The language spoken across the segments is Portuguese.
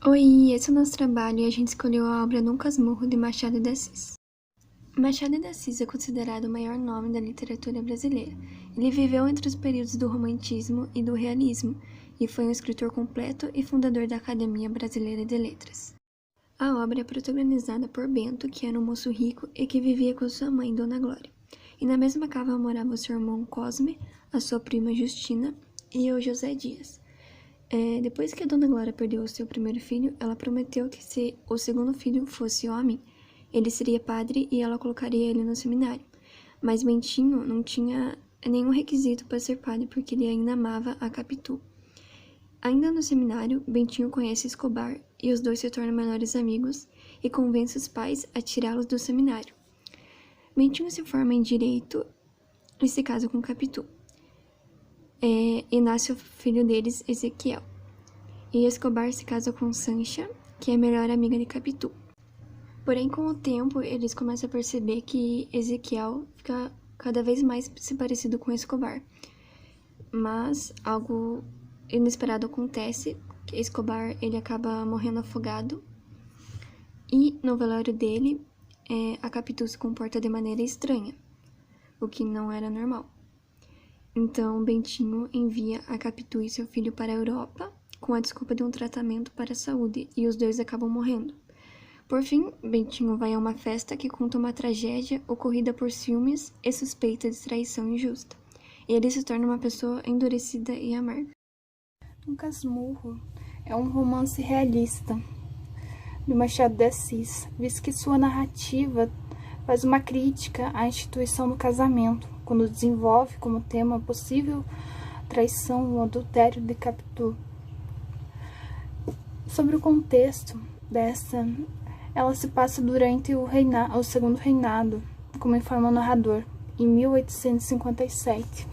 Oi, esse é o nosso trabalho e a gente escolheu a obra Dom Casmurro, de Machado de Assis. Machado de Assis é considerado o maior nome da literatura brasileira. Ele viveu entre os períodos do Romantismo e do Realismo e foi um escritor completo e fundador da Academia Brasileira de Letras. A obra é protagonizada por Bento, que era um moço rico e que vivia com sua mãe, Dona Glória. E na mesma casa morava o seu irmão Cosme, a sua prima Justina e o José Dias. Depois que a Dona Glória perdeu o seu primeiro filho, ela prometeu que se o segundo filho fosse homem, ele seria padre e ela colocaria ele no seminário. Mas Bentinho não tinha nenhum requisito para ser padre porque ele ainda amava a Capitu. Ainda no seminário, Bentinho conhece Escobar e os dois se tornam melhores amigos e convence os pais a tirá-los do seminário. Bentinho se forma em direito e se casa com Capitu. E nasce o filho deles, Ezequiel. E Escobar se casa com Sancha, que é a melhor amiga de Capitu. Porém, com o tempo, eles começam a perceber que Ezequiel fica cada vez mais se parecido com Escobar. Mas algo inesperado acontece, que Escobar ele acaba morrendo afogado. E no velório dele, a Capitu se comporta de maneira estranha, o que não era normal. Então, Bentinho envia a Capitu e seu filho para a Europa com a desculpa de um tratamento para a saúde, e os dois acabam morrendo. Por fim, Bentinho vai a uma festa que conta uma tragédia ocorrida por ciúmes e suspeita de traição injusta, e ele se torna uma pessoa endurecida e amarga. Dom Casmurro é um romance realista de Machado de Assis, visto que sua narrativa faz uma crítica à instituição do casamento, quando desenvolve como tema a possível traição ou adultério de Capitu. Sobre o contexto dessa, ela se passa durante o segundo reinado, como informa o narrador, em 1857.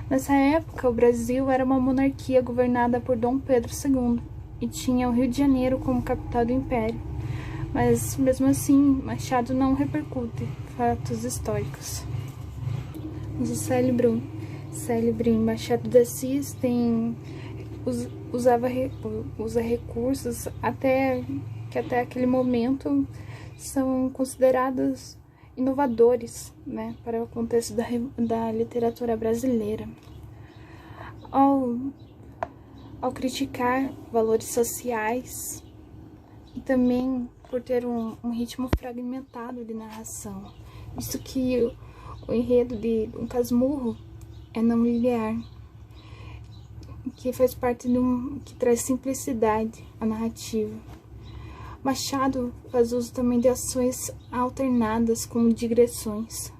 Nessa época, o Brasil era uma monarquia governada por Dom Pedro II e tinha o Rio de Janeiro como capital do império. Mas, mesmo assim, Machado não repercute fatos históricos. O célebre Machado de Assis usa recursos que até aquele momento são considerados inovadores, né, para o contexto da literatura brasileira. Ao criticar valores sociais e também por ter um ritmo fragmentado de narração, visto que o enredo de Dom Casmurro é não linear, que faz parte que traz simplicidade à narrativa. Machado faz uso também de ações alternadas como digressões,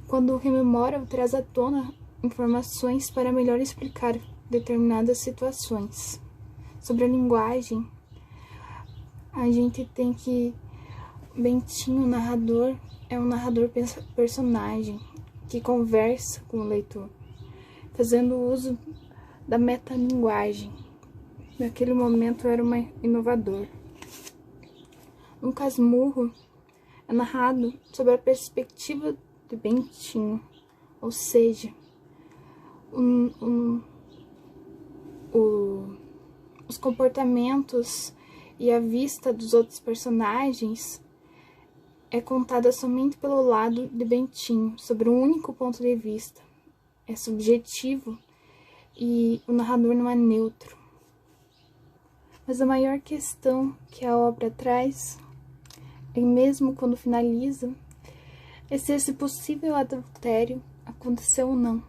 quando rememora ou traz à tona informações para melhor explicar determinadas situações. Sobre a linguagem, a gente tem que Bentinho, o narrador, é um narrador personagem que conversa com o leitor, fazendo uso da metalinguagem. Naquele momento era inovador. Dom Casmurro é narrado sob a perspectiva de Bentinho, ou seja, os comportamentos e a vista dos outros personagens é contada somente pelo lado de Bentinho, sobre um único ponto de vista. É subjetivo e o narrador não é neutro. Mas a maior questão que a obra traz, e mesmo quando finaliza, é se esse possível adultério aconteceu ou não.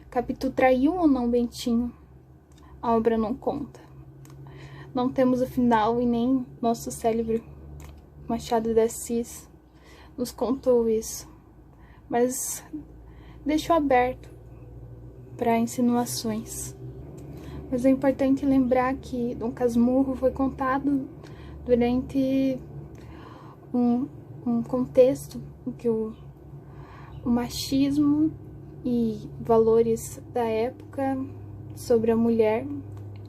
Capitu traiu ou não Bentinho? A obra não conta. Não temos o final e nem nosso célebre Machado de Assis nos contou isso, mas deixou aberto para insinuações. Mas é importante lembrar que Dom Casmurro foi contado durante um contexto em que o machismo e valores da época sobre a mulher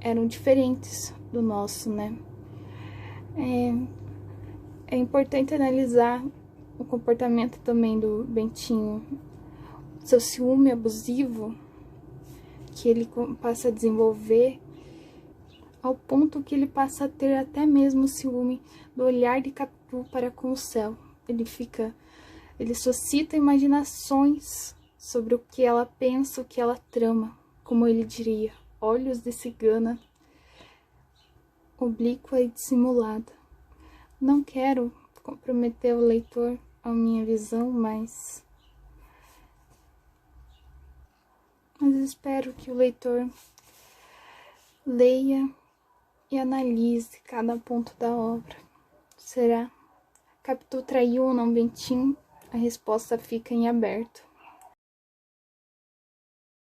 eram diferentes do nosso, né? É importante analisar o comportamento também do Bentinho, seu ciúme abusivo que ele passa a desenvolver ao ponto que ele passa a ter até mesmo ciúme do olhar de Capitu para com o céu. Ele suscita imaginações sobre o que ela pensa, o que ela trama, como ele diria, olhos de cigana, oblíqua e dissimulada. Não quero comprometer o leitor à minha visão, mas espero que o leitor leia e analise cada ponto da obra. Será? Capitu traiu ou não Bentinho? A resposta fica em aberto.